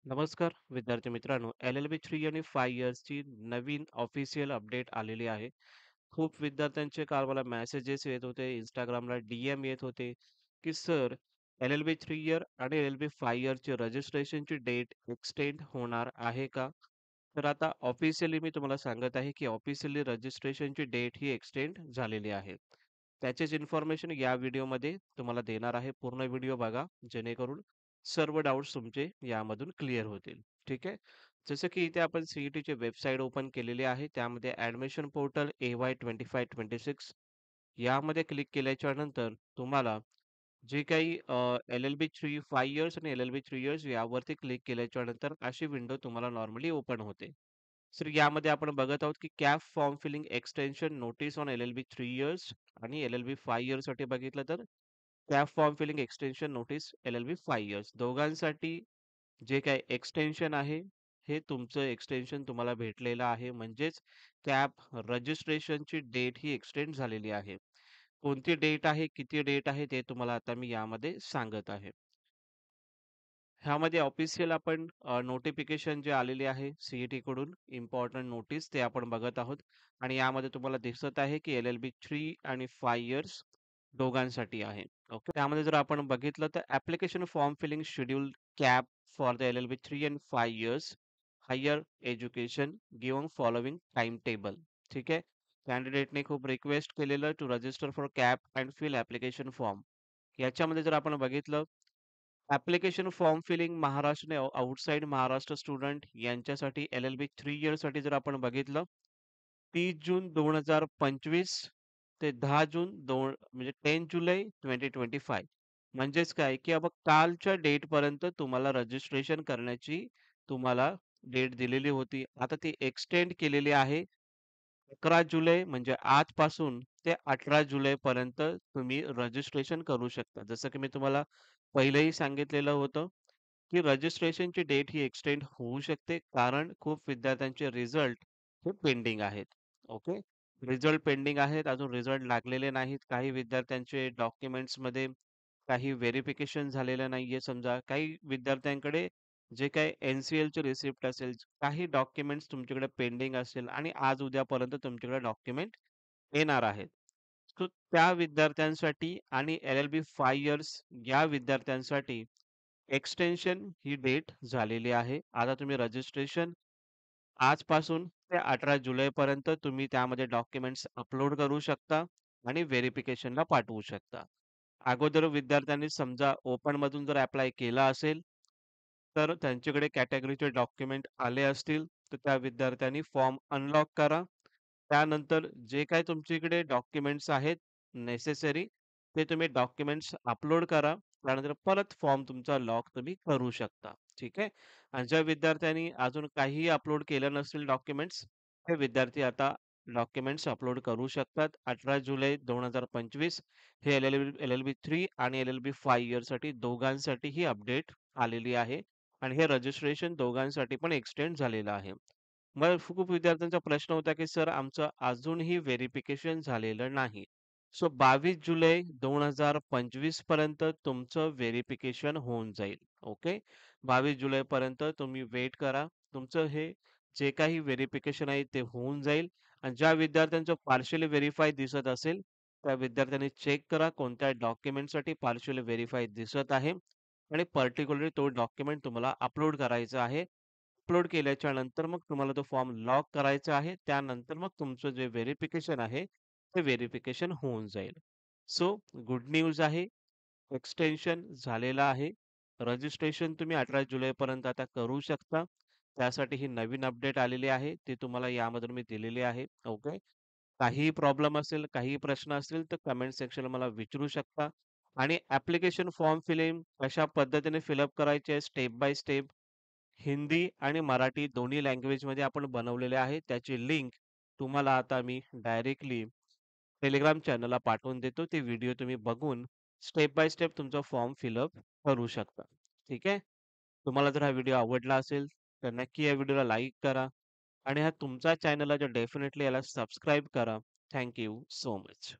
नमस्कार विद्यार्थी मित्रांनो, LLB 3 आणि 5 इयर्सची नवीन ऑफिशियल अपडेट आलेली आहे. खूप विद्यार्थ्यांचे काल मला मेसेजेस येत होते, Instagramला DM येत होते, की सर LLB 3 इयर आणि LLB 5 इयरची रजिस्ट्रेशनची डेट एक्सटेंड होणार आहे का? तर आता ऑफिशियली मी तुम्हाला सांगत आहे, की ऑफिशियली रजिस्ट्रेशनची डेट ही एक्सटेंड झालेली आहे. त्याचीच इन्फॉर्मेशन या व्हिडिओमध्ये तुम्हाला देणार आहे. पूर्ण व्हिडिओ बघा, जेणेकरून सर्व डाउट्स तुमचे यामधून क्लिअर होतील. ठीक आहे. जसं की इथे आपण सीईटीची वेबसाईट ओपन केलेली आहे. त्यामध्ये ॲडमिशन पोर्टल AY25-26 यामध्ये क्लिक केल्याच्या नंतर तुम्हाला जे काही LLB 3 5 इयर्स आणि LLB 3 इयर्स यावरती क्लिक केल्याच्या नंतर अशी विंडो तुम्हाला नॉर्मली ओपन होते. सर यामध्ये आपण बघत आहोत की CAP form filling extension notice on LLB 3 years आणि LLB 5 इयर्ससाठी बघितलं तर CAP form filling extension notice LLB 5 years दोघांसाठी जे काही एक्सटेन्शन आहे, हे तुमचं एक्सटेन्शन तुम्हाला भेटलेलं आहे. म्हणजेच कॅब रजिस्ट्रेशनची डेट ही एक्सटेंड झालेली आहे. कोणती डेट आहे, किती डेट आहे, ते तुम्हाला आता मी यामध्ये सांगत आहे. ह्यामध्ये ऑफिशियल आपण नोटिफिकेशन जे आलेले आहे कडून इम्पोर्टंट नोटीस ते आपण बघत आहोत आणि यामध्ये तुम्हाला दिसत आहे की LLB 3 आणि 5 इयर्स दोघांसाठी आहे. ओके. त्यामध्ये जर आपण बघितलं तर application form filling schedule CAP for the LLB 3 and 5 years higher education given following time table. ठीक आहे. कॅन्डिडेटने खूप रिक्वेस्ट केलेलं to register for CAP and fill application form. याच्यामध्ये जर आपण बघितलं ॲप्लिकेशन फॉर्म फिलिंग महाराष्ट्र आणि आउटसाइड महाराष्ट्र स्टुडंट यांच्यासाठी LLB 3 इयर्ससाठी जर आपण बघितलं 30 जून 2025 ते 10 जून 2 म्हणजे 10 जुलै 2025 म्हणजेच काय, की अब कालच्या डेटपर्यंत तुम्हाला रजिस्ट्रेशन करण्याची तुम्हाला डेट दिलेली होती. आता ती एक्सटेंड केलेली आहे. 11 जुलै म्हणजे आजपासून ते 18 जुलैपर्यंत तुम्ही रजिस्ट्रेशन करू शकता. जसं की मी तुम्हाला पहिलेही सांगितलेलं होतं, की रजिस्ट्रेशनची डेट ही एक्सटेंड होऊ शकते. कारण खूप विद्यार्थ्यांचे रिझल्ट हे पेंडिंग आहेत. ओके. रिझल्ट पेंडिंग आहेत. अजून रिझल्ट लागलेले नाहीत. काही विद्यार्थ्यांचे डॉक्युमेंट्समध्ये काही व्हेरिफिकेशन झालेलं नाहीये समजा. काही विद्यार्थ्यांकडे जे काही NCLची रिसिप्ट असेल, काही डॉक्युमेंट्स तुमच्याकडे पेंडिंग असेल आणि आज उद्यापर्यंत तुमच्याकडे डॉक्युमेंट येणार आहेत. सो त्या विद्यार्थ्यांसाठी आणि LLB 5 इयर्स या विद्यार्थ्यांसाठी एक्सटेन्शन ही डेट झालेली आहे. आता तुम्ही रजिस्ट्रेशन आजपासून ते 18 जुलैपर्यंत तुम्ही त्यामध्ये डॉक्युमेंट्स अपलोड करू शकता आणि व्हेरिफिकेशनला पाठवू शकता. अगोदर विद्यार्थ्यांनी समजा ओपनमधून जर ॲप्लाय केला असेल, तर त्यांच्याकडे कॅटेगरीचे डॉक्युमेंट आले असतील, तर त्या विद्यार्थ्यांनी फॉर्म अनलॉक करा. त्यानंतर जे काही तुमच्याकडे डॉक्युमेंट्स आहेत नेसेसरी, ते तुम्ही डॉक्युमेंट्स अपलोड करा. त्यानंतर परत फॉर्म तुमचा लॉक तुम्ही करू शकता. ठीक आहे. आणि ज्या विद्यार्थ्यांनी अजून काहीही अपलोड केलं नसेल डॉक्युमेंट्स, ते विद्यार्थी आता डॉक्युमेंट्स अपलोड करू शकतात. 18 जुलै 2025 हे LLB 3 आणि LLB 5 इयरसाठी दोघांसाठी ही अपडेट आलेली आहे आणि हे रजिस्ट्रेशन दोघांसाठी पण एक्सटेंड झालेलं आहे. मग खूप विद्यार्थ्यांचा प्रश्न होता, की सर आमचं अजूनही व्हेरिफिकेशन झालेलं नाही. सो 22 जुलै 2025 पर्यंत तुमचं व्हेरिफिकेशन होऊन जाईल. ओके. 22 जुलैपर्यंत तुम्ही वेट करा. तुमचं हे जे काही व्हेरिफिकेशन आहे ते होऊन जाईल आणि ज्या विद्यार्थ्यांचं पार्शियली व्हेरिफाय दिसत असेल, त्या विद्यार्थ्यांनी चेक करा कोणत्या डॉक्युमेंटसाठी पार्शियली व्हेरिफाय दिसत आहे आणि पर्टिक्युलरली तो डॉक्युमेंट तुम्हाला अपलोड करायचा आहे. अपलोड केल्याच्या नंतर मग तुम्हाला तो फॉर्म लॉक करायचा आहे. त्यानंतर मग तुमचं जे व्हेरिफिकेशन आहे, ते व्हेरिफिकेशन होऊन जाईल. सो गुड न्यूज आहे. एक्सटेन्शन झालेलं आहे. रजिस्ट्रेशन तुम्ही 18 जुलैपर्यंत आता करू शकता. त्यासाठी ही नवीन अपडेट आलेली आहे. ती तुम्हाला यामधून मी दिलेली आहे. ओके. काहीही प्रॉब्लेम असेल, काहीही प्रश्न असतील, तर कमेंट सेक्शनला मला विचारू शकता. आणि ॲप्लिकेशन फॉर्म फिलिंग कशा पद्धतीने फिलअप करायचे आहे स्टेप बाय स्टेप हिंदी आणि मराठी दोन्ही लँग्वेजमध्ये आपण बनवलेले आहे. त्याची लिंक तुम्हाला आता मी डायरेक्टली Telegram चॅनलला पाठवून देतो. ते व्हिडिओ तुम्ही बघून स्टेप बाय स्टेप तुमचा फॉर्म फिलअप करू शकता. ठीक आहे. तुम्हाला जर हा व्हिडिओ आवडला असेल, तर नक्की या व्हिडिओला लाईक करा आणि हा तुमचा चॅनल आहे, तर डेफिनेटली याला सबस्क्राईब करा. Thank you so much.